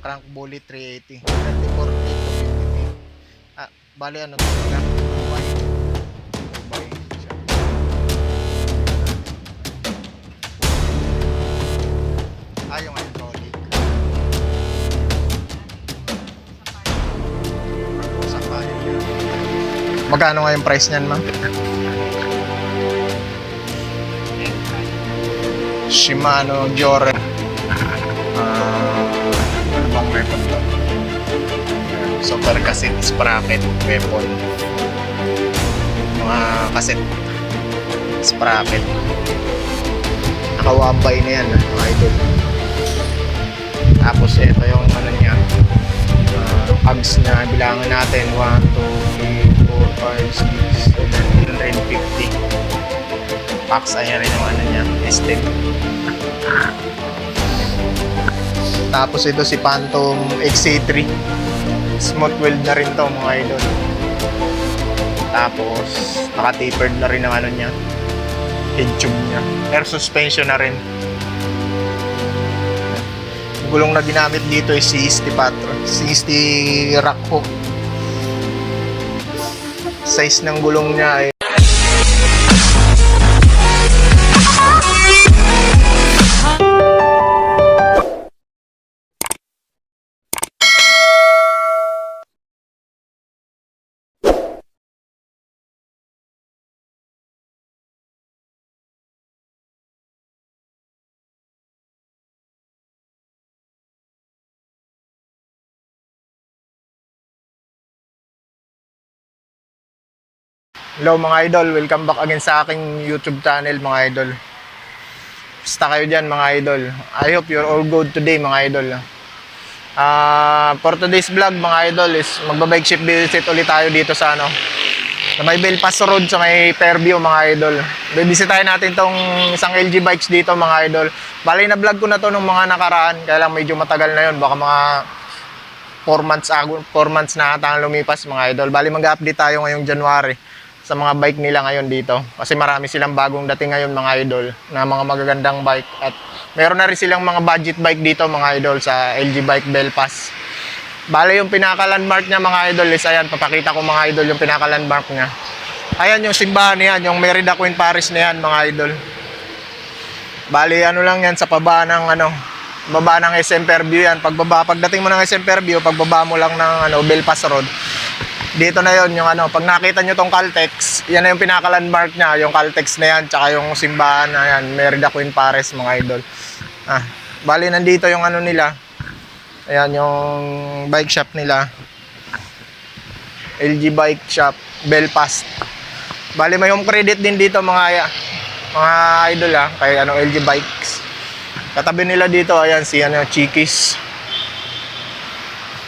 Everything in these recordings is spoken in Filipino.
Crank Bully 380. 34 feet to 50 feet. Bali ano to? Dubai. Dubai siya. Yung hydraulic. Sa panel yun. Magkano nga yung price niyan, ma'am? Shimano Jorer. Ano bang weapon to? Super cassette sprocket weapon. Mga cassette sprocket. Nakawambay na yan, mga idol. Tapos ito yung ano niya. Abs na bilangan natin 1, 2, 3, 4, 5, 6, 7, 150 packs. Ayan rin yung ano niya, stem. Tapos ito si Phantom XC3, smooth weld na rin to, mga idol. Tapos naka-tapered na rin ang ano niya, head tube niya, air suspension na rin. Gulong na ginamit dito is 60 patron, 60 rack hook. Size ng gulong niya ay hello mga idol, welcome back again sa aking YouTube channel, mga idol. Basta kayo dyan, mga idol. I hope you're all good today, mga idol. For today's vlog, mga idol, is magbabike ship visit ulit tayo dito sa ano, sa may Belpass Road, sa may Fairview, mga idol. Bibisitahin natin tong isang LG bikes dito, mga idol. Bali na vlog ko na to nung mga nakaraan, kaya lang medyo matagal na yun, baka mga 4 months na ata ang lumipas, mga idol. Bali mag-update tayo ngayong January sa mga bike nila ngayon dito, kasi marami silang bagong dating ngayon, mga idol, na mga magagandang bike, at meron na rin silang mga budget bike dito, mga idol, sa LG Bike Belpass. Bale yung pinaka-landmark niya, mga idol, is ayan, papakita ko, mga idol, yung pinaka-landmark niya. Ayan yung simbahan niyan, yung Merida Queen Paris na yan, mga idol. Bale ano lang yan, sa paba ng ano, baba ng SM Fairview yan. Pagdating mo ng SM Fairview, pagbaba mo lang ng ano, Belpass Road, dito na yon yung ano, pag nakita nyo tong Caltex, yan na yung pinaka-landmark nya, yung Caltex na yan, tsaka yung simbahan na yan, Merida Queen Paris, mga idol. Bali nandito yung ano nila, ayan yung bike shop nila, LG Bike Shop Belpass. Bali may home credit din dito, mga idol, kay ano, LG Bikes. Katabi nila dito, ayan si ano, Chikis.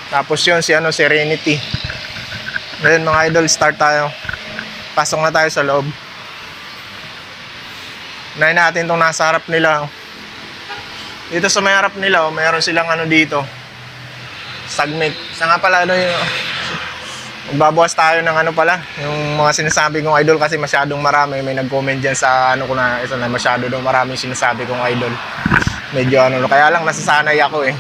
Tapos yun si ano, Serenity. Ngayon, mga idol, start tayo. Pasok na tayo sa loob. Unahin natin itong nasa harap nila. Dito sa may harap nila, mayroon silang ano dito, Sagmit. Sa nga pala, ano yung magbabawas tayo ng ano pala, yung mga sinasabi kong idol, kasi masyadong marami. May nag-comment dyan sa ano ko na, isa na masyado daw maraming sinasabi kong idol. Medyo ano, kaya lang nasasanay ako eh.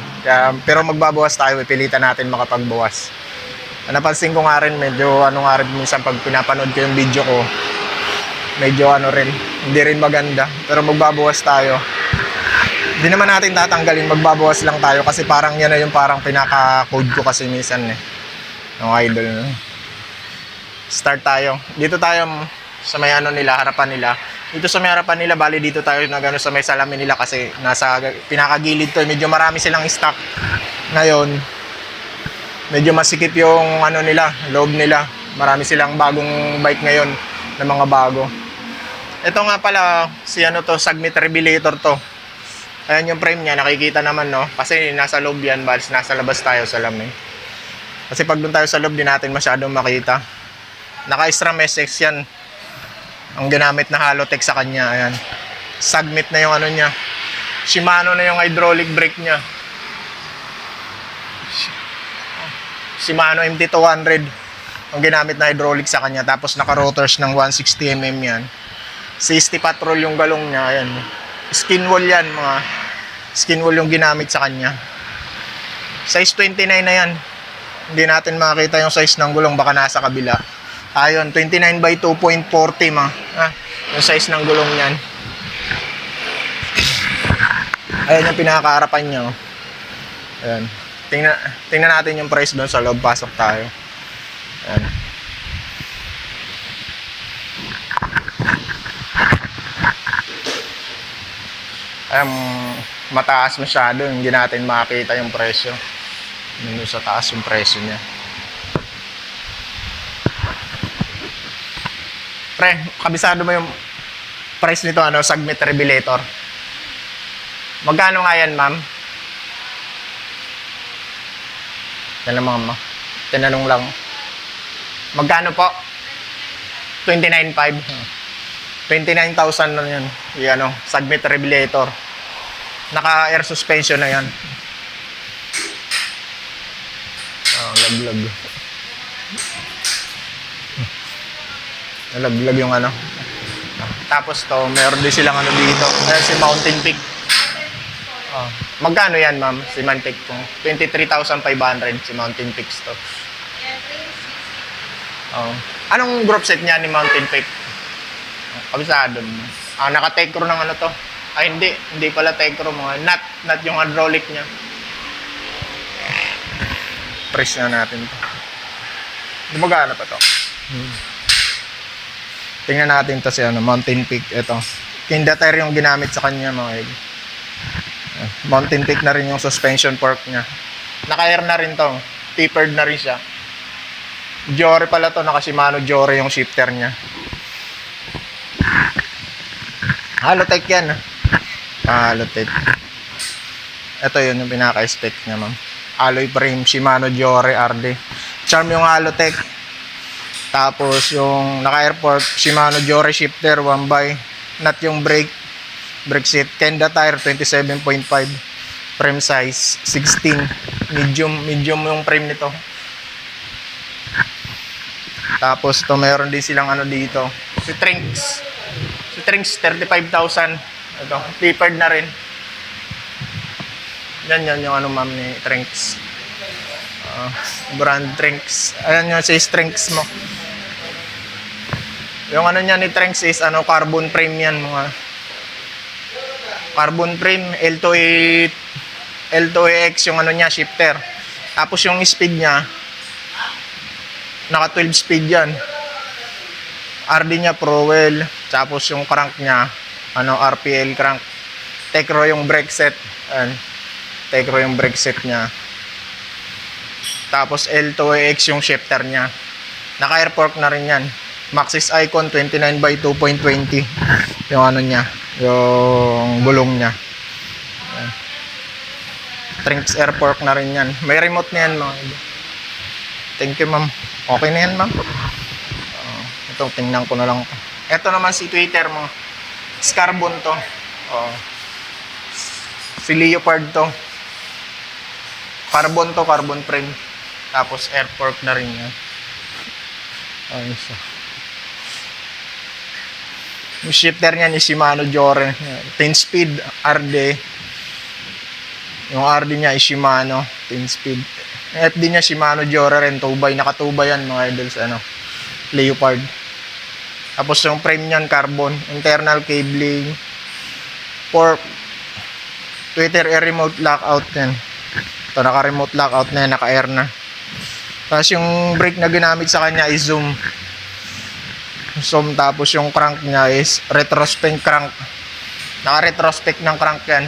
Pero magbabawas tayo, pipilitan natin makapagbawas. Napansin ko nga rin, medyo ano nga rin minsan pag pinapanood ko yung video ko, medyo ano rin, hindi rin maganda. Pero magbabawas tayo. Hindi naman natin tatanggalin, magbabawas lang tayo, kasi parang yan na yung parang pinaka-code ko kasi minsan eh. Yung idol. Start tayo. Dito tayo sa may ano nila, harapan nila. Dito sa may harapan nila, bali dito tayo na gano'n sa may salamin nila, kasi nasa pinakagilid to. Medyo marami silang stock ngayon. Medyo masikip yung ano nila, loob nila. Marami silang bagong bike ngayon na mga bago. Ito nga pala, si ano to, Sagmit Revelator to. Ayan yung frame niya, nakikita naman, no? Kasi nasa loob yan, balis nasa labas tayo sa lamin. Kasi pag doon tayo sa loob, di natin masyadong makita. Naka-Stram SX yan. Ang ginamit na Halotech sa kanya, ayan. Sagmit na yung ano niya. Shimano na yung hydraulic brake niya. Shimano MT200 ang ginamit na hydraulic sa kanya. Tapos naka-rotors ng 160mm yan. 60 patrol yung galong niya, ayan. Skin wall yan, mga skin wall yung ginamit sa kanya. Size 29 na yan. Hindi natin makita yung size ng gulong, baka nasa kabila. Ayun, 29 by 2.40 yung size ng gulong niyan. Ayan yung pinakaarapan niya. Ayan. Tingnan natin yung price doon sa loob. Pasok tayo. Ayan. Ayan, mataas masyado. Hindi natin makita yung presyo. Nandun sa taas yung presyo niya. Pre, kabisado mo yung price nito, Sagmit Revelator. Magkano nga yan, ma'am? Yan lang, ma'am. Tinanong lang. Magkano po? 29,500. 29,000 na yan. Yan, Sagmit Revelator. Naka-air suspension na yan. Laglag. Nalaglag yung Tapos to, meron din silang dito. Si Mountain Peak. Magkano yan, ma'am? Si Mountain Peak po. 23,500 si Mountain Peaks to. Anong group set niya ni Mountain Peak? Kabisado. Naka-Tecro ng to. Ay, hindi pala Tecro. Mga nut yung hydraulic niya. Press na natin to. Gumagana pa to. Tingnan natin to si Mountain Peak. Ito. Kinda tire yung ginamit sa kanya, mga idol. Mountain Peak na rin yung suspension fork niya. Naka-air na rin to. Tapered na rin siya. Jore pala to. Naka-Shimano Jore yung shifter niya. Halotech yan. Halotech. Ito yun yung pinaka-spec niya, ma'am. Alloy frame, Shimano Jore RD. Charm yung Halotech. Tapos yung naka-air fork, Shimano Jore shifter 1x. Nut yung brake seat. Kenda tire 27.5. Frame size 16. Medium yung frame nito. Tapos to meron din silang dito. Si Trinks 35,000. Ito, tapered na rin. Yan yung ma'am ni Trinks. Brand Trinks. Ayan yung size Trinks mo. Yung niya ni Trinks is carbon frame yan, mga carbon frame L2AX yung niya, shifter. Tapos yung speed niya naka 12 speed yan. RD niya Prowell. Tapos yung crank niya RPL crank. Tecro yung brake set. Tecro yung brake set niya. Tapos L2AX yung shifter niya. Naka-air fork na rin yan. Maxxis Icon 29 by 2.20 yung niya, yung gulong niya. Trinks air fork na rin yan. May remote na yan, mga iba. Thank you, ma'am. Okay na yan, ma'am. Ito, tingnan ko na lang. Ito naman si Twitter mo. Carbon to. Si Leopard to. Carbon frame. Tapos air fork na rin yan. Yung shifter niya ni Shimano Jore 10 speed RD. Yung RD niya is Shimano 10 speed. FD niya Shimano Jore rin 2x. Naka-2x yan, mga idols. Leopard. Tapos yung frame niyan carbon. Internal cabling. Fork. Twitter air remote lockout yan. Ito, naka-remote lockout na yan. Naka-air na. Tapos yung brake na ginamit sa kanya is Zoom. Tapos yung crank niya is retrospec crank. Naka-retrospec ng crank yan.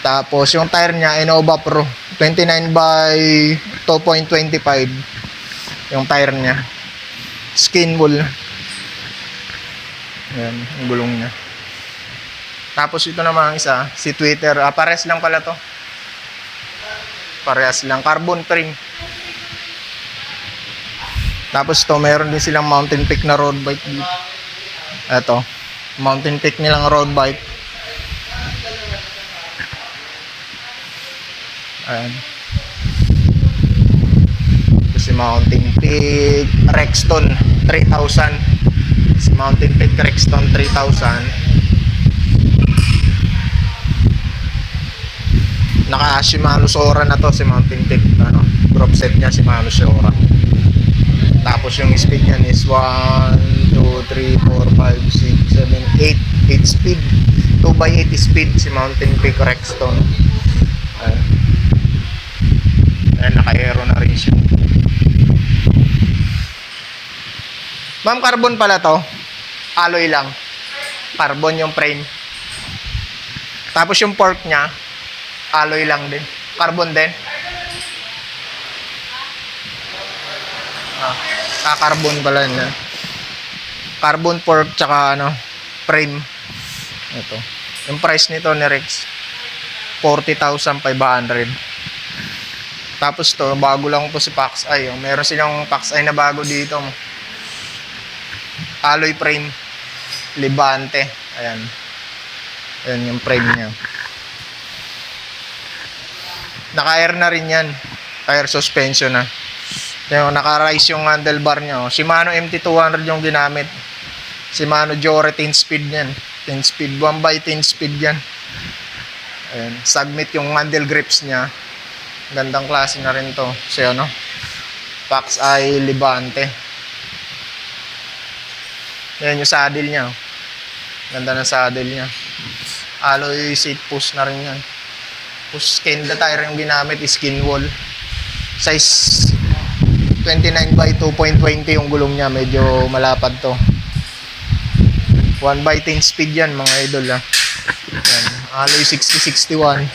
Tapos yung tire niya Innova Pro 29 by 2.25 yung tire niya. Skin wool. Yan, yung gulong niya. Tapos ito naman ang isa, si Twitter. Parehas lang pala to. Parehas lang. Carbon frame. Tapos to meron din silang Mountain Peak na road bike dito. Ito, Mountain Peak nilang road bike. Ayan. Ito si Mountain Peak Rexton 3,000. Si Mountain Peak Rexton 3,000. Naka Shimano Sora na to, si Mountain Peak, ano, drop set niya Shimano Sora. Tapos yung speed niyan is 1, 2, 3, 4, 5, 6, 7, 8 8 speed, 2x8 speed si Mountain Peak Rexton. Ayan, naka-aero na rin siya. Ma'am, carbon pala to, alloy lang, carbon yung frame. Tapos yung fork nya alloy lang din, carbon din. Carbon pala niya. Carbon fork tsaka ano, frame. Ito. Yung price nito ni Rex 40,500. Tapos to, bago lang to si Pax Eye. Meron silang Pax Eye na bago dito. Alloy frame, Levante. Ayan. Ayan yung frame niya. Naka-air na rin yan. Air suspension na. Yung naka-rise yung handlebar niya. Shimano MT200 yung ginamit. Shimano Jore 10 speed yan. 10 speed. 1x10 speed yan. Ayan. Submit yung handle grips niya. Gandang klase na rin to. So ano, Pax Eye Levante. Ayan yung saddle niya. Ganda ng saddle niya. Alloy seat post na rin yan. Push Kenda tire yung ginamit. Skin wall. Size 29x2.20 yung gulong niya. Medyo malapad to. 1x10 speed yan mga idol ha. Ayan. Alloy 6061.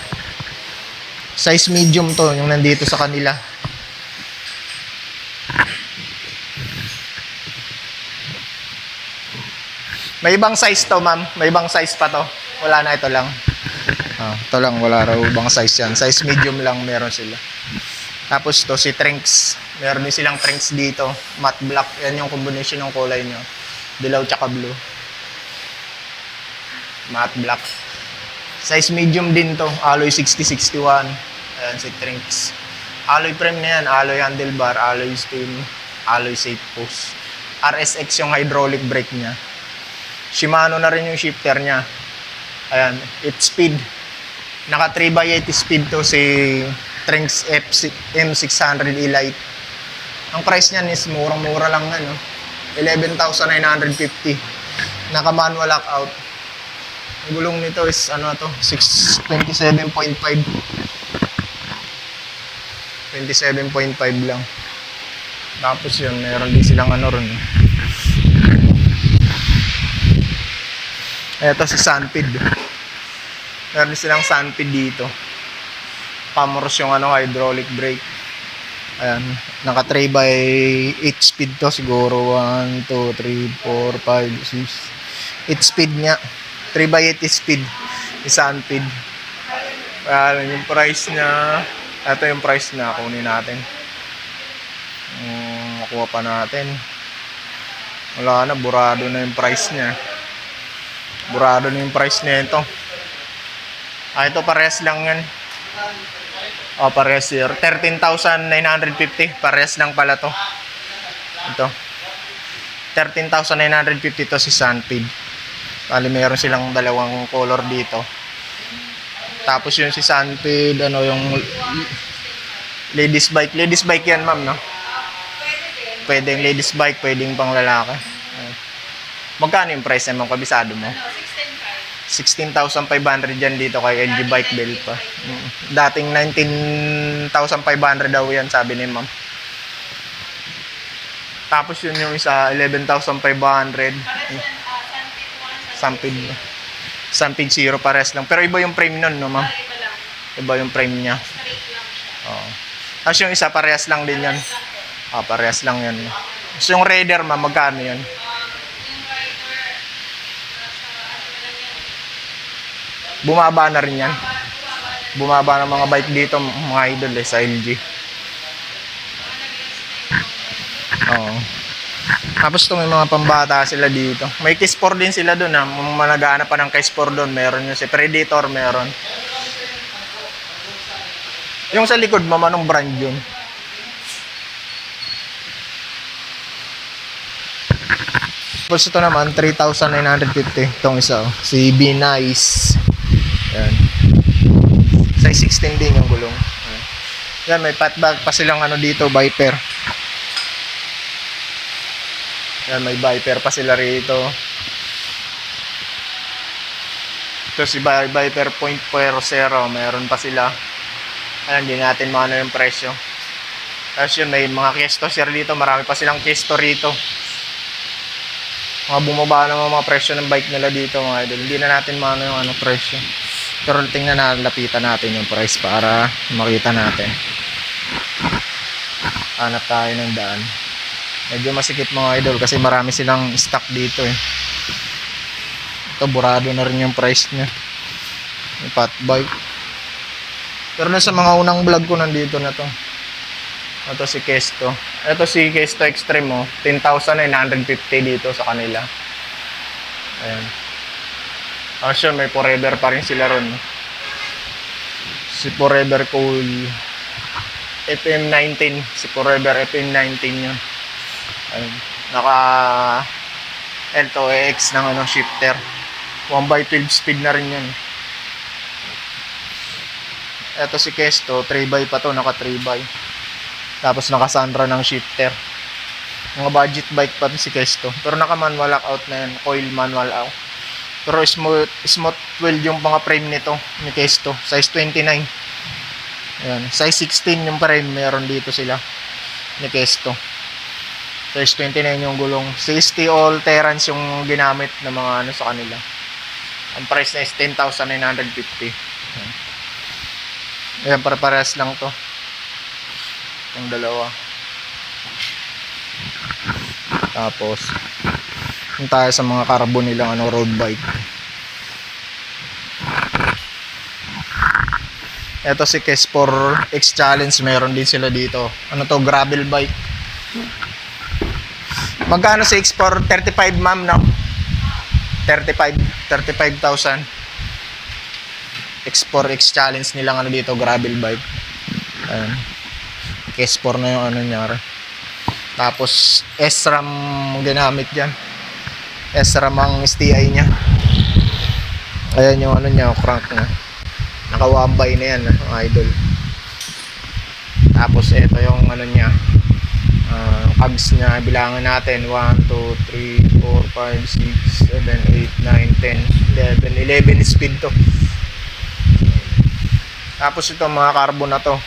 Size medium to yung nandito sa kanila. May ibang size to ma'am. May ibang size pa to. Wala na, ito lang. Ito lang, wala raw ibang size yan. Size medium lang meron sila. Tapos to si Trinks. Meron din silang Trinks dito. Matte black. Yan yung combination ng kulay nyo. Dilaw tsaka blue. Matte black. Size medium din to. Alloy 6061. Ayan si Trinks. Alloy frame na yan. Alloy handlebar. Alloy stem. Alloy seat post. RSX yung hydraulic brake niya. Shimano na rin yung shifter niya. Ayan. 8 speed. Naka 3x8 speed to si Trinks M600 Elite. Ang price niyan is murang-mura lang na, no? 11,950. Naka manual lockout. Ang gulong nito is ano to, 27.5. 27.5 lang. Tapos yun, meron din silang ano ron. Ito si Sunpid. Meron din silang Sunpid dito. Pamors yung ano, hydraulic brake. Ayan, naka 3x8 speed to siguro. 1, 2, 3, 4, 5, 6. 8 speed niya. 3x8 speed. Sunpid. Ayan, yung price niya. Ito yung price na kunin natin. Makuha pa natin. Wala na, burado na yung price niya. Burado na yung price nito. Ito parehas lang yan. Parehas here. 13,950. Parehas lang pala to. Ito. 13,950 to si Sunpid. Bali meron silang dalawang color dito. Tapos yung si Sunpid, ano yung ladies bike. Ladies bike yan ma'am, no? Pwedeng ladies bike, pwedeng pang lalaki. Magkano yung price naman, kabisado mo? 16,500 yan dito kay LG Bike Bell pa. Dating 19,500 daw yan, sabi ni ma'am. Tapos yun yung isa, 11,500. Sunpid Zero pares lang. Pero iba yung frame nun, no ma'am? Iba yung frame niya. Tapos yung isa, parehas lang din yan. Parehas lang yan. Tapos yung Raider, ma'am, magkano yan? Bumaba na rin yan. Bumaba ng mga bike dito, mga idol sa LG. Tapos ito may mga pambata sila dito. May Kiss 4 din sila doon. Managaana pa ng Kiss 4 doon. Meron yung si Predator, meron. Yung sa likod, mama, anong brand yun? Tapos ito naman, 3,950. Itong isa, si Be Nice. Ayan. 16 din yung gulong. Yan, may fatback pa silang ano dito, Viper. Yan, may Viper pa sila rito. Ito si Viper 0.0, meron pa sila. Ayan, hindi natin maano yung presyo. Tapos yun, may mga kesto share dito. Marami pa silang kesto rito. Mga bumaba na mga presyo ng bike nila dito, mga idol. Hindi na natin maano yung presyo. Pero tingnan na, lapitan natin yung price para makita natin. Hanap tayo ng daan. Medyo masikip mga idol kasi marami silang stock dito eh. Ito, burado na rin yung price nya. Yung fat bike. Pero na sa mga unang vlog ko nandito na to. Ito si Kesto. Ito si Kesto Extreme, oh. 10,950 dito sa kanila. Ayan. Sure, may Forever pa rin sila ron. Si Forever Cool FM19. Si Forever FM19 yun. Ayan. Naka L2X ng shifter. 1x12 speed na rin yun. Ito si Kesto, 3x pa to, naka 3x. Tapos naka Sandra ng shifter. Mga budget bike pa si Kesto. Pero naka manual lockout na yan, coil manual out. Pero smooth weld yung mga frame nito ni Kesto, size 29. Ayan, size 16 yung frame, meron dito sila ni Kesto. Size 29 yung gulong. 60 all terrace yung ginamit ng mga sa kanila. Ang price na is 10,950. Ayan, para-parehas lang to. Yung dalawa. Tapos yung tayo sa mga carbon nilang road bike. Ito si Kes4 X Challenge, meron din sila dito. Ano to, gravel bike. Magkano si X4? 35 ma'am, no? 35,000. X4 X Challenge nilang dito, gravel bike. Ayan. Kes4 na yung niya. Tapos SRAM ginamit dyan. SRAM ang STI nya. Ayan yung niya, crank nya. Naka-wambay na yan, idol. Tapos ito yung niya, cogs nya, bilangan natin 1, 2, 3, 4, 5, 6, 7, 8, 9, 10, 11 speed to. Tapos ito mga carbon na to,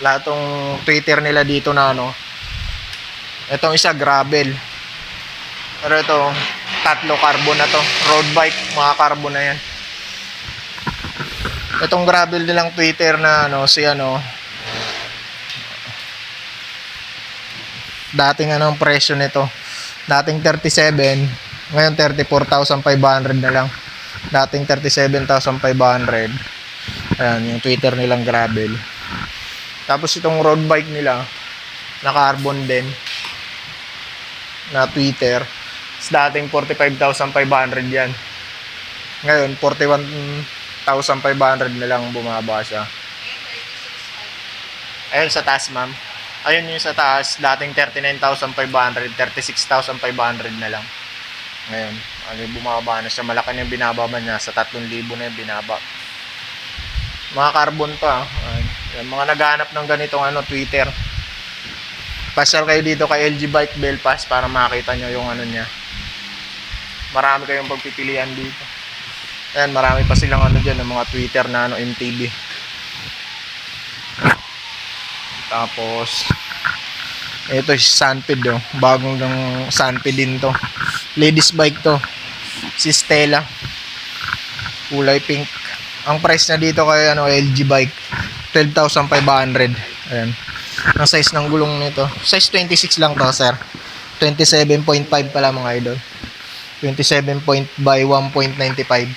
lahat tong Twitter nila dito na itong isa gravel, pero ito tatlo carbon na to, road bike, mga carbon na yan. Itong gravel nilang Twitter na si dating ang presyo nito, dating 37, ngayon 34,500 na lang. Dating 37,500. Ayan yung Twitter nilang gravel. Tapos itong road bike nila na carbon din na Twitter, dating 45,500 yan, ngayon 41,500 na lang, bumaba siya. Ayun sa taas ma'am, ayun yung sa taas, dating 39,500, 36,500 na lang ngayon. Bumaba na siya, malaki na yung binaba niya, sa 3,000 na yung binaba. Mga carbon pa. Yan, mga naghahanap ng ganitong Twitter, pasyal kayo dito kay LG Bike Belfast para makita nyo yung niya. Marami kayong pagpipilian dito. Ayan, marami pa silang dyan ng mga Twitter na MTB. Tapos ito si Sunped, bagong ng Sunped din to, ladies bike to, si Stella, kulay pink. Ang price na dito kay LG Bike 12,500. Ayan. Ang size ng gulong nito, size 26 lang to, sir. 27.5 pala mga idol. 27 by 1.95.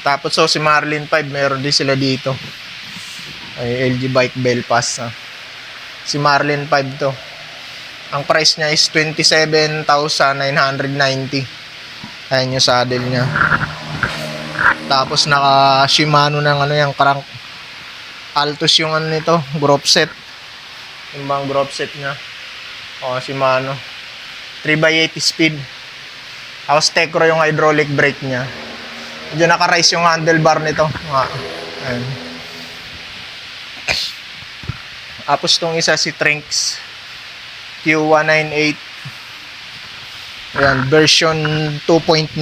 Tapos si Marlin 5, meron din sila dito. Ay, LG Bike Belfast. Si Marlin 5 to. Ang price niya is 27,990. Ayan yung saddle niya. Tapos naka Shimano ng yung crank. Altos yung nito, group set. Yung bang group set niya. Shimano. 3x8 speed. Tapos Tecro yung hydraulic brake niya. Diyan naka-rise yung handlebar nito. Ayan. Tapos tong isa si Trinx Q198. Ayan, version 2.9.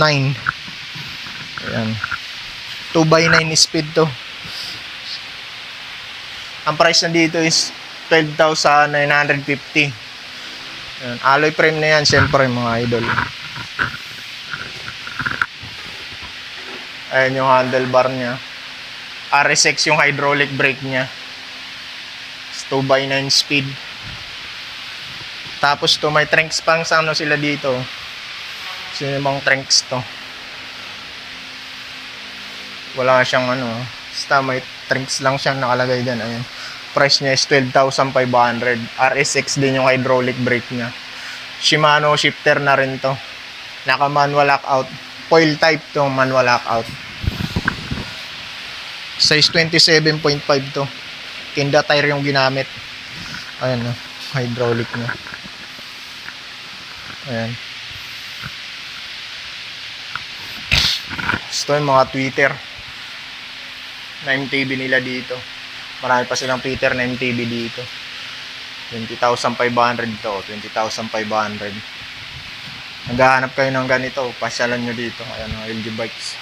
Ayan. 2x9 speed to. Ang price na dito is 12,950. Ayan, alloy frame na yan, syempre mga idol. Ayan yung handlebar niya. RSX yung hydraulic brake niya. 2x9 speed. Tapos to may Trinx pang sa ano sila dito. Sino bang Trinx to? Wala siyang ano. Basta may Trinx lang siyang nakalagay dyan. Ayan. Price niya is 12,500. RSX din yung hydraulic brake niya. Shimano shifter na rin to. Naka manual lockout. Foil type to, manual lockout. Size 27.5 to. Kinda tire yung ginamit. Ayan no. Hydraulic na. Ayan. Ito yung mga Twitter na MTB nila dito. Marami pa silang Twitter na MTB dito. 20,500 to. 20,500. Naghahanap kayo ng ganito, pasyalan nyo dito. Ayan, LG Bikes.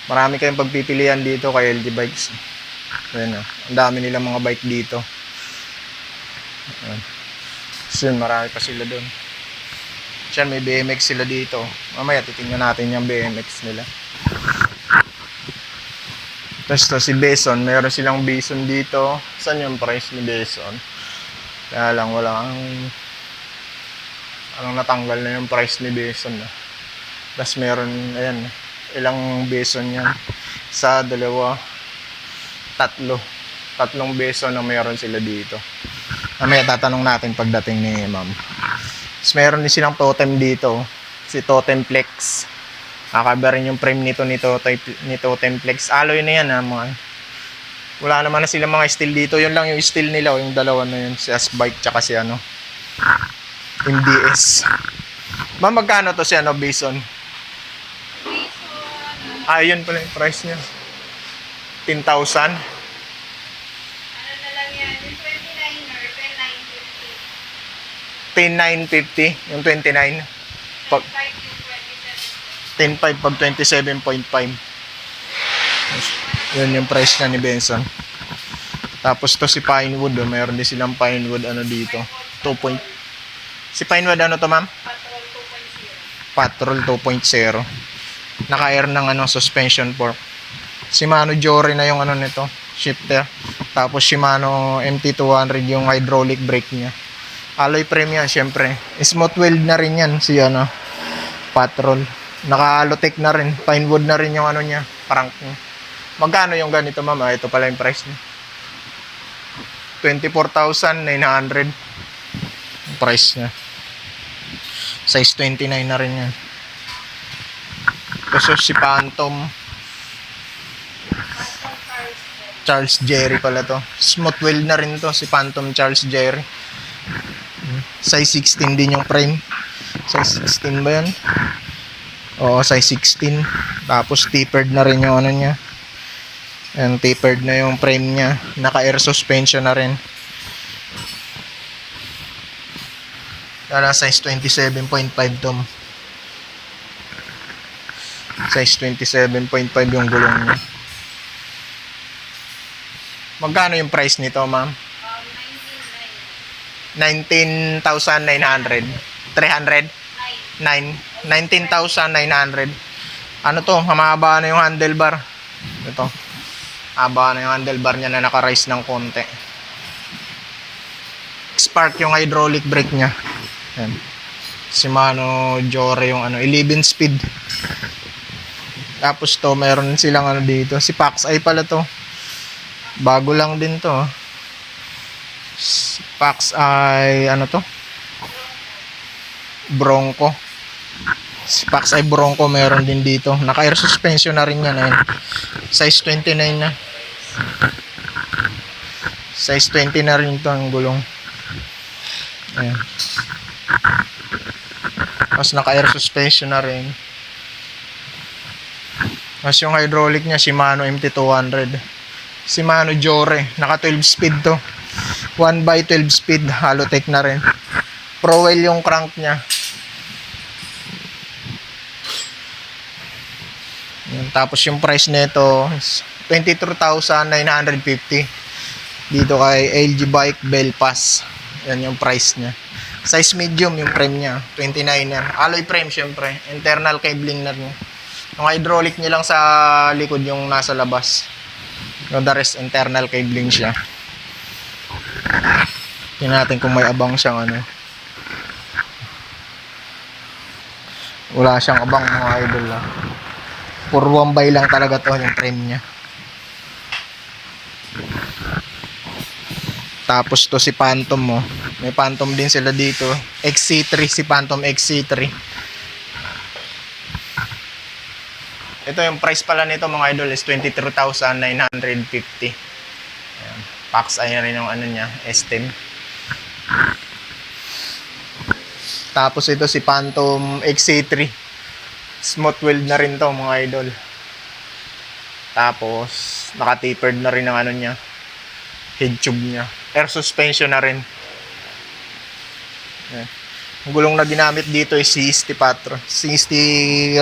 Marami kayong pagpipilian dito kay LG Bikes. Ayan, ang dami nilang mga bike dito. Ayan. So, marami pa sila doon. Diyan, may BMX sila dito. Mamaya, titingnan natin yung BMX nila. Tapos to, si Beson. Meron silang Beson dito. Saan yung price ni Beson? Kaya lang, walang natanggal na yung price ni Beson. Tapos meron, ayan, ilang Beson yan. Isa, dalawa, tatlo. Tatlong Beson na meron sila dito. Mamaya tatanong natin pagdating ni ma'am. Tapos meron din silang totem dito. Si Totem Flex. Kakaba rin yung frame nito ni Totem Flex. Alloy na yan ha, mga. Wala naman na silang mga steel dito. Yun lang yung steel nila. Yung dalawa na yun. Si Asbike tsaka si ano. MDS. Ma'am, magkano to si ano, Bison? Ah, yun pala yung price niya. 10,000. Ano na lang yan? Yung 29er, 10,950. 10,950. Yung 29. Pag 10,500 pag 27.5. Yun yung price niya ni Benson. Tapos to si Pinewood. Oh. Mayroon din silang Pinewood ano dito. 2. Si Pinewood ano to ma'am? Patrol 2.0. Patrol 2.0. Naka-air ng ano, suspension fork. Shimano Jory na yung ano nito, shifter. Tapos Shimano MT200 yung hydraulic brake niya. Alloy frame yan syempre. Smooth weld na rin yan si ano, Patrol. Naka-Alotech na rin. Pinewood na rin yung ano niya, crank niya. Magkano yung ganito ma'am? Ah, ito pala yung price niya. 24,900 price niya. Size 29 na rin yan. Tapos si Phantom Charles Jerry pala to. Smooth weld na rin to si Phantom Charles Jerry. Size 16 din yung frame. Size 16 ba yan? Oo, size 16. Tapos tapered na rin yung ano niya. And tapered na yung frame niya. Naka-air suspension na rin. Kaya size 27.5 to. Size 27.5 yung gulong niya. Magkano yung price nito, ma'am? 19,900. 300? 19,900. Ano to? Humaba na yung handlebar. Ito. Haba na yung handlebar niya na naka-rise ng konti. Spark yung hydraulic brake niya. Yan. Shimano Jory yung ano, 11 speed. Tapos to, meron silang ano dito. Si Pax-i pala to. Bago lang din to. Pax-i, ano to? Bronco. Si Pax-i Bronco meron din dito. Naka-air suspension na rin yan. Ayun. Size 29 na. Size 20 na rin ito ang gulong. Ayan. Tapos naka-air suspension na rin. Tapos yung hydraulic niya, Shimano MT200. Shimano Jore. Naka 12 speed to. 1x12 speed. Halotech na rin. Prowell yung crank niya. Yan. Tapos yung price nito is 23,950 dito kay LG Bike Belpass. Yan yung price niya. Size medium yung frame niya, 29er. Alloy frame syempre, internal cabling na rin. Yung hydraulic niya lang sa likod yung nasa labas. Yung the rest internal cabling siya. Tingnan natin kung may abang siyang ano. Wala siyang abang mga idol lah. Puro 1x lang talaga to yung frame niya. Tapos to si Phantom mo. May Phantom din sila dito. XC3, si Phantom XC3. Ito yung price pala nito mga idol is 23,950. Ayan. Pax ay rin yung ano niya, S10. Tapos ito si Phantom XC3. Smooth wheel na rin to mga idol. Tapos naka-tapered na rin ang ano niya, head tube niya. Air suspension na rin. Ayan. Ang gulong na ginamit dito is 60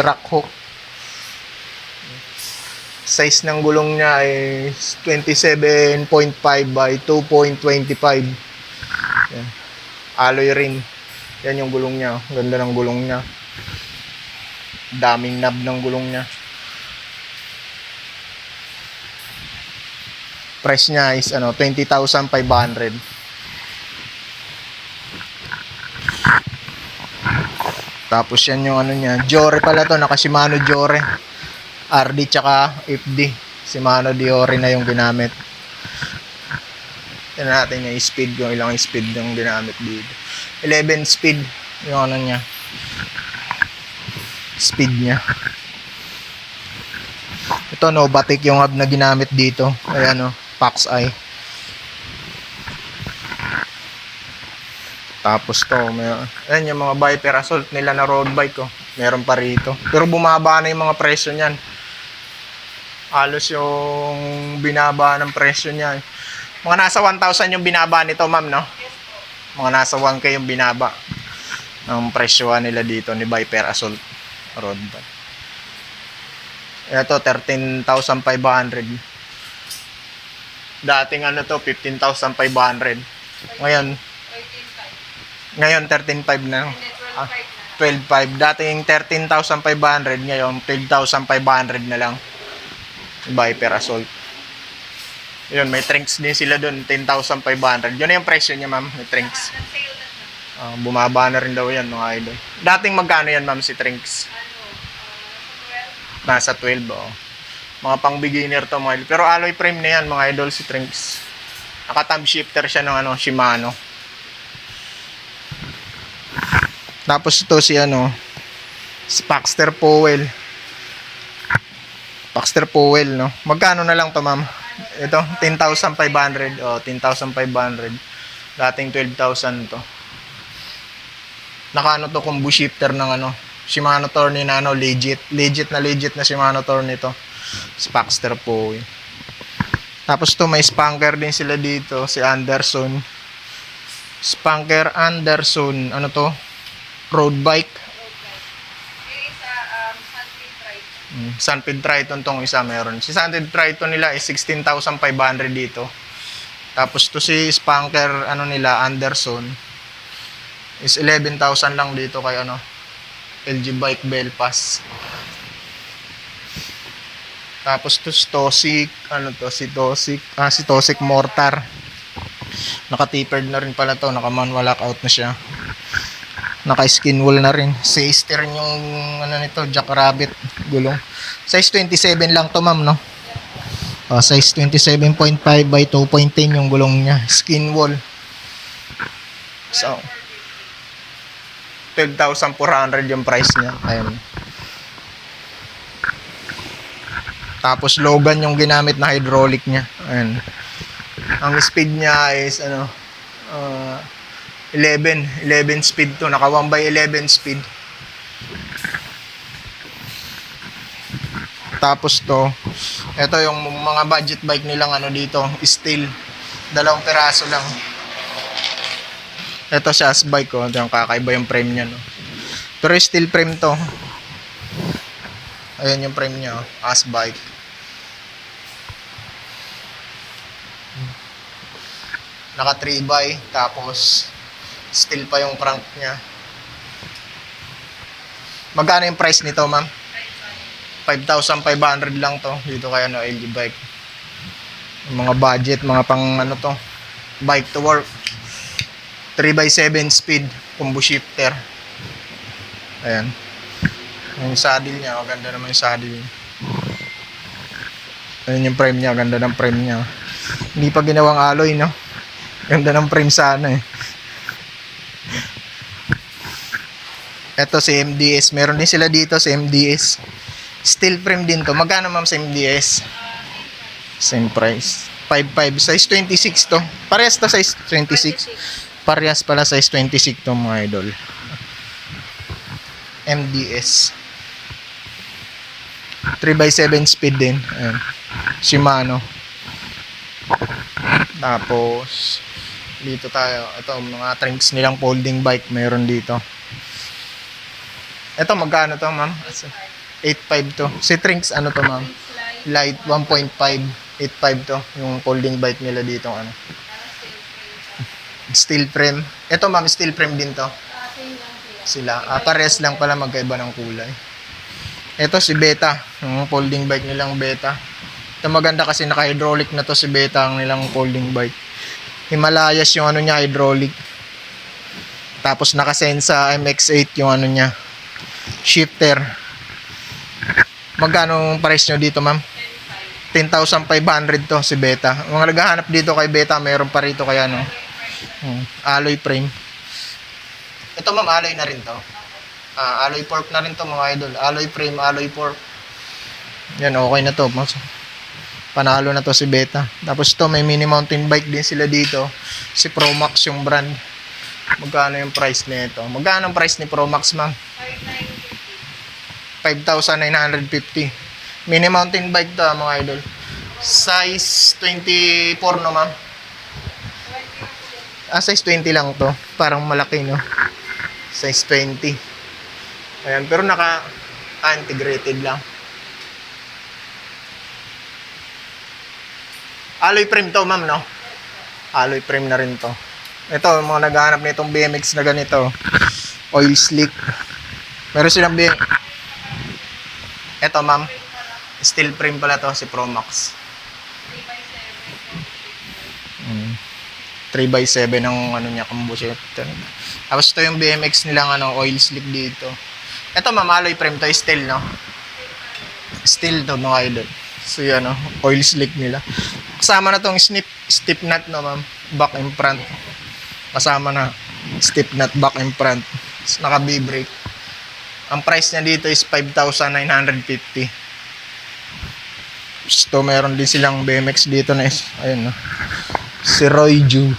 rock hook. Size ng gulong niya is 27.5 by 2.25. Ayan. Alloy rim. Yan yung gulong niya. Ganda ng gulong niya. Daming knob ng gulong niya. Price niya is 20,500. Tapos yan yung ano niya. Jore pala to, naka Shimano Jore. RD tsaka FD. Shimano Diore na yung ginamit. Tignan natin yung speed, yung ilang speed yung ginamit dito. 11 speed yung ano niya. Speed niya. Ito Novatic yung hub na ginamit dito. Ayan Pax Eye. Tapos to, ayan yung mga Viper Assault nila na road bike meron pa rito. Pero bumaba na yung mga presyo niyan. Halos yung binaba ng presyo niyan. Mga nasa 1,000 yung binaba nito, ma'am, no? Mga nasa 1K yung binaba ng presyo nila dito ni Viper Assault road bike. Ito 13,500. Dating to 15,500. Ngayon 13,500 na. 12,500. Dating 13,500, ngayon 12,500 na lang. Viper Assault. Yun, may trinks din sila doon, 10,500. Yun na yung presyo niya, ma'am, may trinks. Bumaba na rin daw yan, mga idol. Dating magkano yan, ma'am, si trinks? Nasa 12, Mga pang beginner to, mga idol. Pero alloy frame na yan, mga idol, si trinks. Naka-tab shifter siya ng Shimano. Tapos ito si si Paxter Powell. Paxter Powell, no? Magkano na lang to, ma'am? Ito, 10,500. 10,500. Dating 12,000 to. Naka to, combo shifter ng Shimano Tourney na legit. Legit na Shimano Tourney to. Si Paxter Powell. Tapos to, may spanker din sila dito, si Anderson. Spanker Anderson, to? Road bike. Sunfed Triton tong isa meron. Si Sunfed Triton nila is 16,500 dito. Tapos to si Spanker nila Anderson is 11,000 lang dito kay LG Bike Belpass. Tapos to si Tosik, si Tosik Mortar. Naka-tapered na rin pala to, naka-manual lockout na siya. Naka-skin wool na rin. Sister yung nito, Jackrabbit gulong. Size 27 lang to, ma'am, no? Size 27.5 by 2.10 yung gulong niya. Skin wool. So 12,400 yung price niya. Ayun. Tapos Logan yung ginamit na hydraulic niya. Ayun. Ang speed niya is 11 speed to. Naka 1x11 speed. Tapos to, ito yung mga budget bike nilang ano dito, steel. 2 piraso lang. Ito siya as bike ko, ito yung kakaiba yung frame niya, no. Pero steel frame to. Ayan yung frame niya, as bike. Naka 3x, tapos steel pa yung crank niya. Magkano yung price nito, ma'am? 5,500 lang to dito kaya no LG bike. Yung mga budget, mga pang ano to, bike to work. 3x7 speed combo shifter. Ayan. Yung saddle niya, ganda naman yung saddle niya. Ayan yung frame niya, ganda ng frame niya. Hindi pa ginawang alloy, no? Ganda ng frame sana eh. Ito si MDS, meron din sila dito si MDS. Steel frame din to. Magkano ma'am sa MDS? Same price. 5.5, size 26 to. Parehas to size 26. Parehas pala size 26 to mga idol. MDS 3x7 speed din. Ayan. Shimano. Tapos dito tayo, ito mga trinks nilang folding bike meron dito. Ito magkano to ma'am? 8.5 to. Si trinks ano to ma'am? Light 1.5. 8.5 to yung folding bike nila dito ano. Steel frame. Ito ma'am, steel frame din to. Sila. Pares lang pala, magkaiba ng kulay. Ito si Beta, yung folding bike nilang Beta. Ito maganda kasi naka-hydraulic na to si Beta, ang nilang folding bike. Himalayas yung ano niya, hydraulic. Tapos naka-Sensa MX-8 yung ano niya, shifter. Magkano price nyo dito ma'am? 10,500 to si Beta. Mga naghahanap dito kay Beta, mayroon pa rito kaya no. Alloy frame. Ito ma'am, alloy na rin to. Alloy fork na rin to mga idol. Alloy frame, alloy fork. Yan, okay na to. Panalo na to si Beta. Tapos to, may mini mountain bike din sila dito. Si Promax yung brand. Magkano yung price nito? Magkano ang price ni Promax ma'am? 5,950. Mini mountain bike to mga idol. Size 24 no ma'am? Size 20 lang to. Parang malaki no. Size 20. Ayan, pero naka-integrated lang. Alloy frame to ma'am no? Alloy frame na rin to. Ito, mga naghahanap nitong BMX na ganito. Oil slick. Meron silang ito ma'am. Steel frame pala to si Promax. 3x7 ang ano niya, combo shifter. Tapos ito yung BMX nilang ano, oil slick dito. Ito ma'am, alloy frame to, steel no? Steel to mga idol. So yan no, oil slick nila. Kasama na tong step nut no ma'am, back and front. Kasama na step nut, back and front. Naka B-brake. Ang price niya dito is 5,950. So meron din silang BMX dito na ayun no. Si Roy Ju.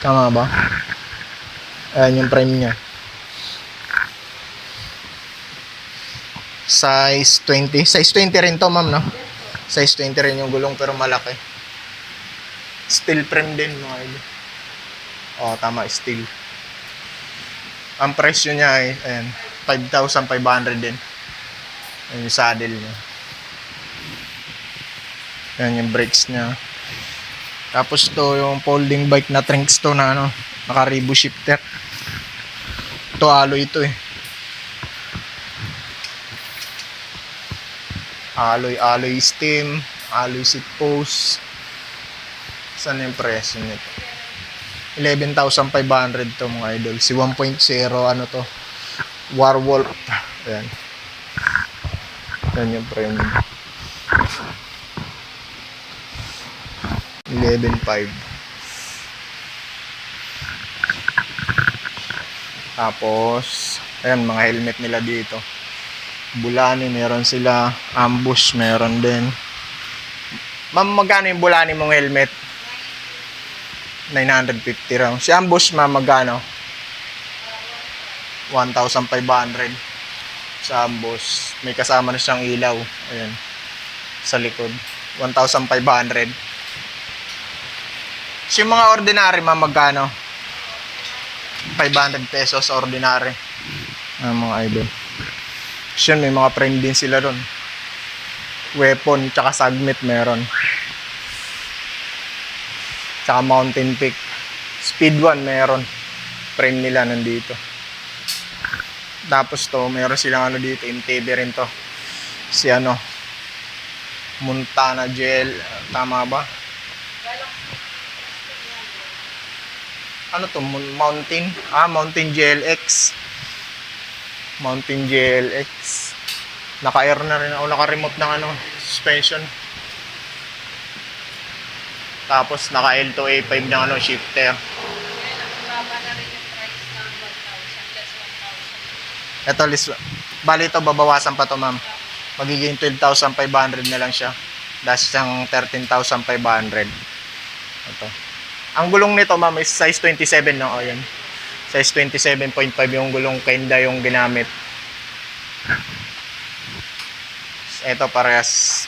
Tama ba? Ayan yung frame niya. Size 20. Size 20 rin to ma'am no? Size 20 rin yung gulong pero malaki. Steel frame din mga idol. Tama, steel. Ang presyo niya ay ayan, 5,500 din. Ayan yung saddle niya. Ayan yung brakes niya. Tapos to yung folding bike na trinks to na ano, naka-Revo shifter. Ito alloy ito eh. Alloy stem, alloy seat post. Saan yung presyo nito? 11,500 to mga idol. Si 1.0 ano to? Warwolf. Ayan. Yan yung premium. 11.5. Tapos ayan mga helmet nila dito. Bulani meron sila, ambush meron din. Ma'am, magkano yung Bulani mong helmet? 950 raw. Si ambush ma'am, magkano? 1,500 sa ambush. May kasama na siyang ilaw. Ayan. sa likod. 1,500. So, yung mga ordinary, ma'am, magkano? 500 pesos ordinary. Mga idol. So, may mga frame din sila doon. Weapon, tsaka Sagmit meron. Tsaka Mountain Peak. Speed 1 meron. Frame nila nandito. Tapos to, meron silang ano dito, MTB rin to. Si ano, Montana Gel, tama ba? Ano to, Mountain? Mountain GLX. Mountain GLX. Naka-air na rin ako, naka-remote ng ano, suspension. Tapos naka L2A5 ng ano, shifter. Baba na rin yung price ng 1,000 plus 1,000. Ito, bali ito, babawasan pa to, ma'am. Magiging 12,500 na lang siya. Dahil siyang 13,500. Ito. Ang gulong nito, ma'am, is size 27, no? O, yan. Size 27.5 yung gulong Kenda yung ginamit. Ito, parehas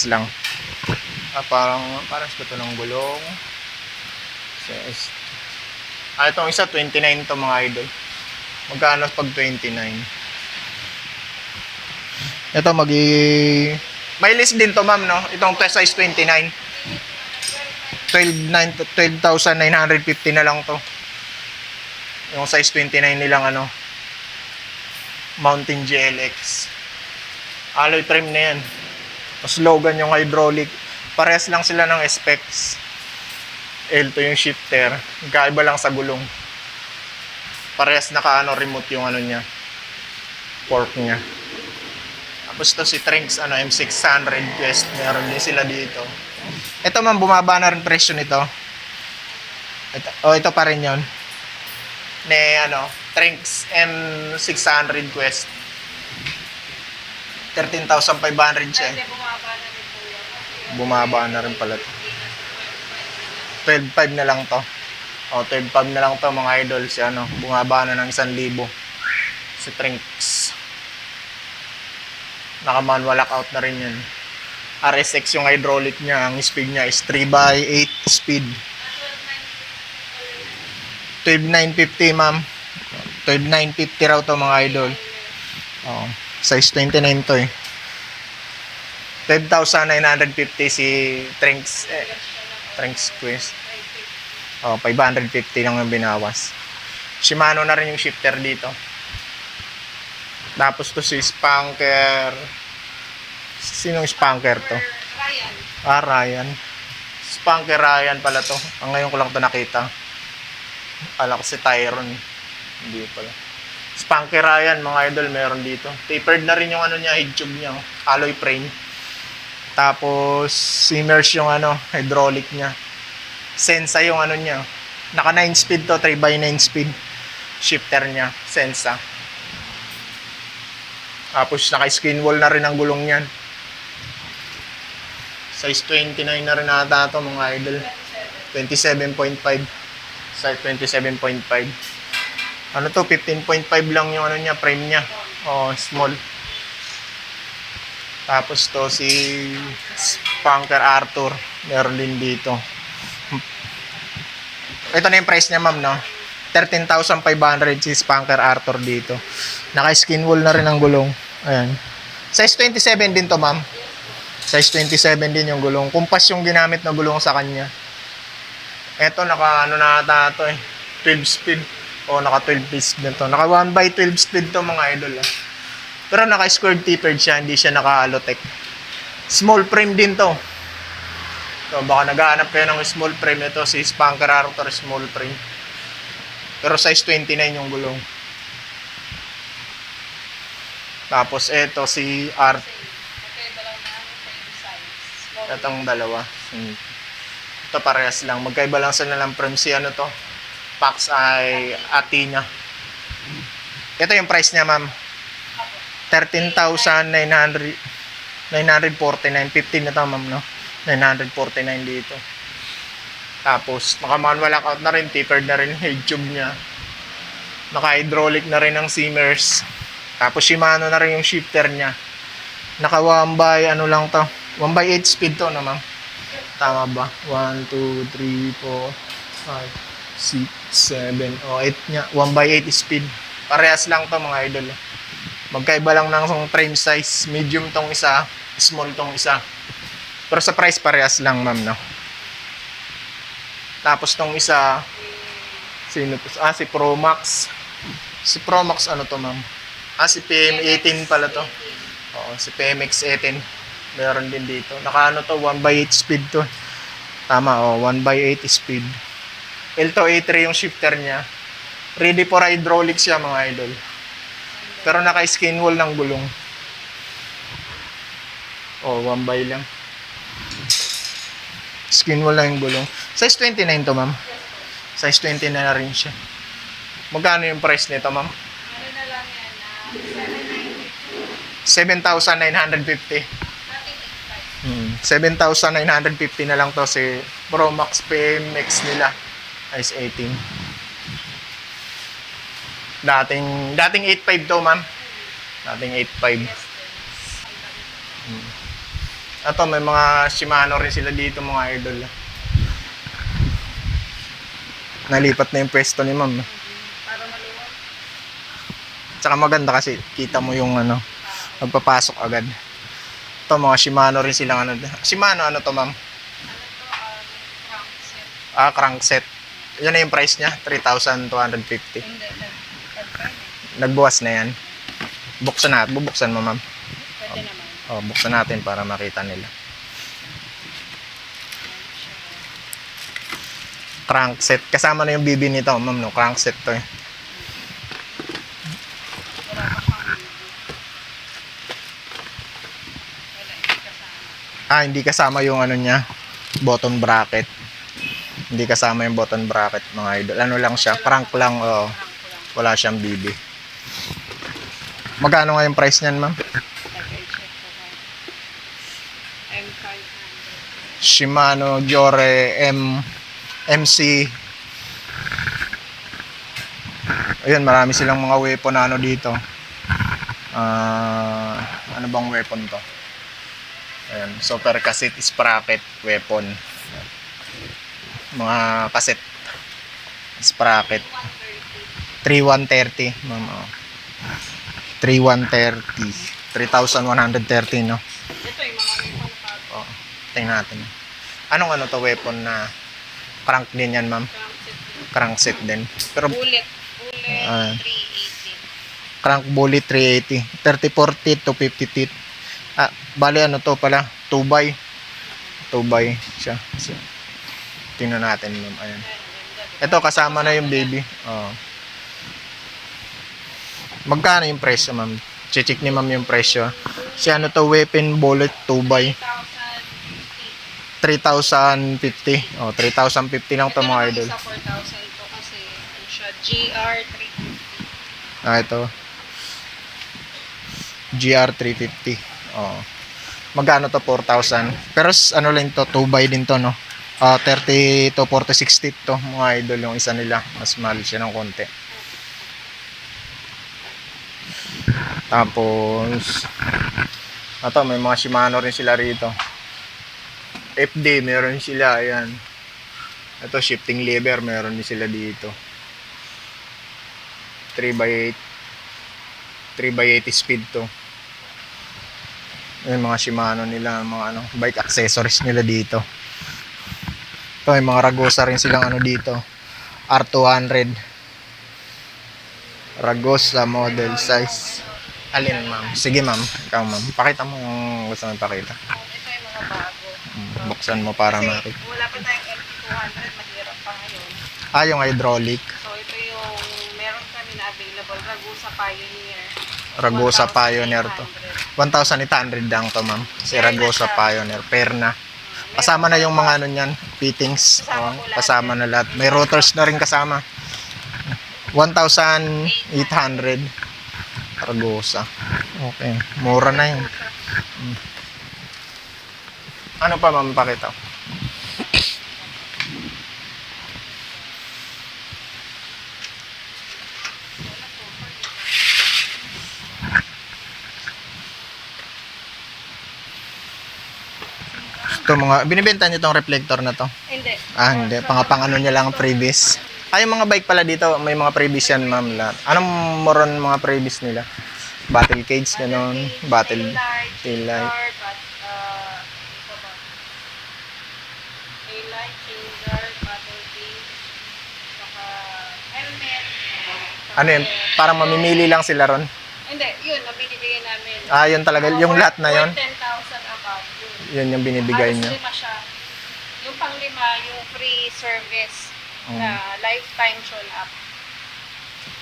lang. Parang ba ito ng gulong? Itong isa, 29 to mga idol. Magkano pag 29? Ito, may list din to, ma'am, no? Itong size 29. 12,950 na lang to. Yung size 29 nilang ano, Mountain GLX. Alloy trim na yan. Slogan yung hydraulic. Parehas lang sila ng specs. L2 yung shifter. Magkaiba lang sa gulong. Parehas naka remote yung ano niya. Fork niya. Tapos to si Trinks M600 Quest. Meron din sila dito. Ito, ma'am, bumaba na rin presyo nito. Ito pa rin yun. Trinks M600 Quest. 13,500 siya. Kasi bumaba na rin po yan. Bumaba na rin pala to. 12,500 na lang to. 12,500 na lang to, mga idol. Si bumaba na ng 1,000. Si Trinks. Naka-manual lockout na rin yan. RSX yung hydraulic niya. Ang speed niya is 3x8 speed. 12,950, ma'am. 12,950 raw to, mga idol. Size 29 to eh. 12,950 si Trinks. Trinks Quest. 550 lang yung binawas. Shimano na rin yung shifter dito. Tapos to si Spanker. Sinong Spanker to? Ryan. Ryan. Spanker Ryan pala to. Ngayon ko lang to nakita. Akala ko si Tyron. Hindi pala. Spanker Ryan, mga idol, meron dito. Tapered na rin yung niya, head tube niya. Alloy frame. Tapos, immerse yung hydraulic niya. Sensa yung niya. Naka 9 speed to, 3x9 speed. Shifter niya, Sensa. Tapos, naka skin wall na rin ang gulong niyan. Size 29 na rin ata ito, mga idol. 27.5. Size 27.5. 15.5 lang yung niya, frame niya. Small. Tapos to si Spanker Arthur. Meron din dito. Ito na yung price niya, ma'am, no? 13,500 si Spanker Arthur dito. Naka-skin wool na rin ang gulong. Ayan. Size 27 din to, ma'am. Size 27 din yung gulong. Kumpas yung ginamit na gulong sa kanya. Ito, naka na ata ito eh. 12 speed. Naka 12 speed na to. Naka 1x12 speed to, mga idol. Pero naka squared tapered siya. Hindi siya naka Alotech. Small frame din to. So, baka naghahanap kayo ng small frame. Ito si Spanker Arthur, small frame. Pero size 29 yung gulong. Tapos ito si Art. Itong dalawa. Ito parehas lang. Magkaiba lang sila ng frame. Si to. Pax ay Athena. Ito yung price niya, ma'am. 13,949. 15 na to, ma'am, no? 949 dito. Tapos, naka-manual lockout na rin. Tapered na rin head tube niya. Naka-hydraulic na rin ang Simmers. Tapos, Shimano na rin yung shifter niya. Naka 1x lang to. 1 by 8 speed to na, ma'am. Tama ba? 1, 2, 3, 4, 5, 6, 7, o 8 nga. 1 by 8 speed. Parehas lang to mga idol. Magkaiba lang ng frame size. Medium tong isa, small tong isa. Pero sa price parehas lang, ma'am, no? Tapos tong isa, sino to? Si Pro Max. Si Pro Max ano to, ma'am? Si PM18 pala to. Oo, si PMX18. Meron din dito. Naka ano to, 1 by 8 speed to. Tama, 1 by 8 speed. L2A3 yung shifter niya. Ready for hydraulic siya, mga idol. Pero naka skin wall ng gulong. 1 by lang. Skin wall lang yung gulong. Size 29 to, ma'am. Size 29 na rin siya. Magkano yung price nito, ma'am? Ano na lang yan, 7,950. 7,950 na lang to si Pro Max PMX nila. Size 18. Dating 8.5 to, ma'am. Dating 8.5. Ato, may mga Shimano rin sila dito, mga idol. Nalipat na yung pwesto ni ma'am. para maluwag. Tsaka maganda kasi kita mo yung ano, magpapasok agad. Ito, mga Shimano rin silang ano. Shimano, ano to, ma'am? Ano to, crankset. Crankset. Yun na yung price niya, 3,250. Hindi, Nagbuwas na yan. Bubuksan mo, ma'am. pwede naman. Buksan natin para makita nila. Crankset. Kasama na yung BB nito, ma'am, no? Crankset to eh. Wala pa siyang wala, hindi kasama. Hindi kasama yung ano niya, button bracket. Hindi kasama yung button bracket, mga idol. Ano lang siya, crank lang, Crank ko lang. wala siyang BB. Magkano nga yung price niyan, ma'am? Check ko ba. M500. Shimano Giore MC. Ayun, marami silang mga weapon na ano dito. Ano bang weapon to? Ayun, super cassette sprocket weapon. Mga cassette sprocket. 3130, ma'am. 3130. 3,130, no? Ito yung mga may pangkago. Tingnan natin. Anong ano to weapon na crank din yan, ma'am? Crankset din. Crankset din. Pero Bullet Ah. 380. crank bullet 380. 34 teeth to 50 teeth. Bali ano to pala? 2 by. 2 by siya. So, tingnan natin, ma'am. Ayan. Ito kasama na yung baby. Magkano yung presyo, ma'am? Check ni ma'am yung presyo. Si ano to, weapon bullet 2 by 3,050. 3,050 lang to, mga idol. Ito naman isa 4,000 to kasi ano siya, GR350. Ito. GR350. Magkano to? 4,000. Pero ano lang to, 2 by din to, no? 30 to 46 teeth to, mga idol, yung isa nila. Mas mahal siya ng konti. Tapos may mga Shimano rin sila rito. FD meron sila, ayan. Ito shifting lever, meron din sila dito. 3x8 speed to. Yung mga Shimano nila, mga ano, bike accessories nila dito. Ito, may mga Ragosa rin silang ano dito. R200. Ragosa model size. Alin, ma'am? Sige, ma'am. Ikaw, ma'am. Pakita mo yung gusto mo ipakita. Ito yung mga bago. Buksan mo para Kasi makita. wala pa tayong MT200, mahirap pa ngayon. Yung hydraulic. So ito yung meron kami na available, Ragusa Pioneer. Ragosa Pioneer to. 1,800. 1,800 lang to, ma'am. Si Ragosa Pioneer. Pair na. Kasama na yung mga ano niyan, fittings. Kasama na lahat. May rotors na rin kasama. 1,800. Ragosa. Okay. Mura na yun. Ano pa, ma'am, pakita? Ito mga, binibenta niyo tong reflector na to? Hindi. Hindi. Pang ano niya lang ang previous. Ay, yung mga bike pala dito, may mga previous yan, ma'am. Lahat. Anong moron mga previous nila? Battle cage, gano'n. Battle tail light. Taillight, changer, battle cage, saka helmet. Ano yun? Parang mamimili lang sila ron. Hindi, yun, ang binibigay namin. Yun talaga. Yung lahat na yun. 10,000 above yun. Yun yung binibigay niyo. Lima siya. Yung pang-5, yung free service na lifetime tune up.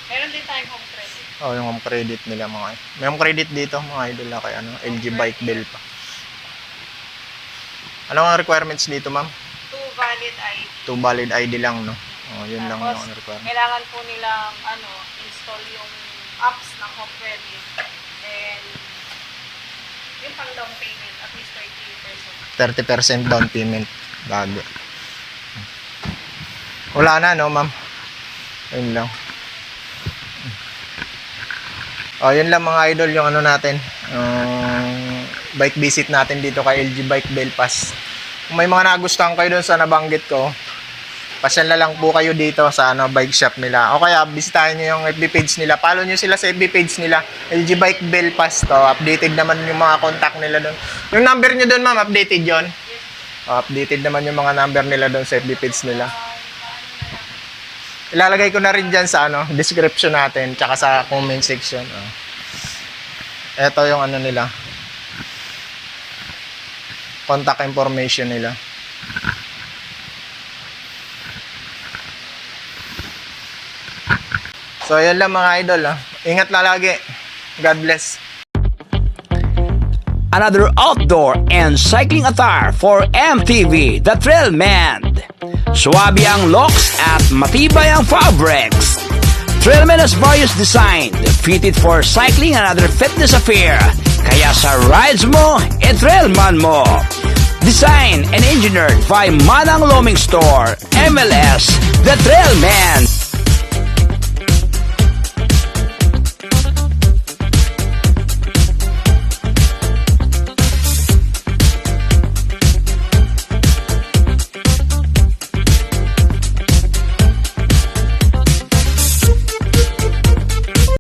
Meron din tayong home credit. Yung home credit nila mga. May home credit dito mga idol kay LG Bike Bell pa. Ano ang requirements dito, ma'am? 2 valid ID. 2 valid ID lang, no? Yun lang Tapos, yung requirement. kailangan po nilang install yung apps ng home credit. And yung pang down payment, at least 30%. 30% down payment. Bago. Wala na, no, ma'am? Yun lang. Yun lang mga idol, yung natin. Bike visit natin dito kay LG Bike Bell Pass. Kung may mga nagustuhan kayo doon sa nabanggit ko, pasyal na lang po kayo dito sa bike shop nila. O kaya, bisitahin nyo yung FB page nila. Follow nyo sila sa FB page nila. LG Bike Bell Pass to. Updated naman yung mga contact nila doon. Yung number nyo doon, ma'am, updated yon. Updated naman yung mga number nila doon sa FB page nila. Ilalagay ko na rin dyan sa description natin, tsaka sa comment section. Ito yung nila. Contact information nila. So, yun lang mga idol. Ingat na lagi. God bless. Another outdoor and cycling attire for MTV, the Trailman. Suwabe ang looks at matibay ang fabrics. Trailman has various design fitted for cycling and other fitness affair. Kaya sa rides mo, Trailman mo. Designed and engineered by Manang Loming Store, MLS, the Trailman.